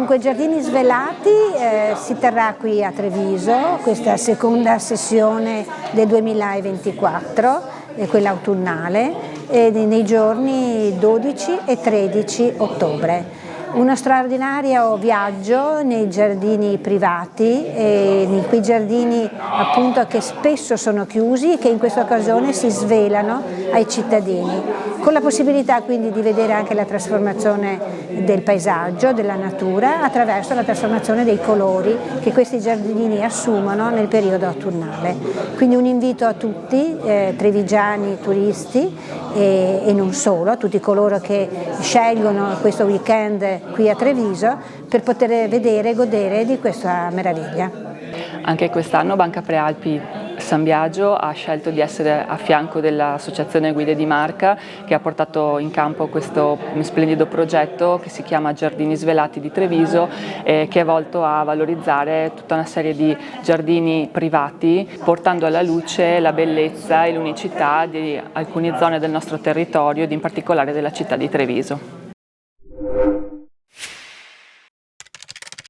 Dunque, Giardini Svelati si terrà qui a Treviso, questa seconda sessione del 2024, quella autunnale, nei giorni 12 e 13 ottobre. Uno straordinario viaggio nei giardini privati, in quei giardini appunto che spesso sono chiusi e che in questa occasione si svelano ai cittadini, con la possibilità quindi di vedere anche la trasformazione del paesaggio, della natura, attraverso la trasformazione dei colori che questi giardini assumono nel periodo autunnale. Quindi un invito a tutti, trevigiani, turisti e non solo, a tutti coloro che scelgono questo weekend qui a Treviso per poter vedere e godere di questa meraviglia. Anche quest'anno Banca Prealpi San Biagio ha scelto di essere a fianco dell'Associazione Guide di Marca, che ha portato in campo questo splendido progetto che si chiama Giardini Svelati di Treviso, che è volto a valorizzare tutta una serie di giardini privati, portando alla luce la bellezza e l'unicità di alcune zone del nostro territorio ed in particolare della città di Treviso.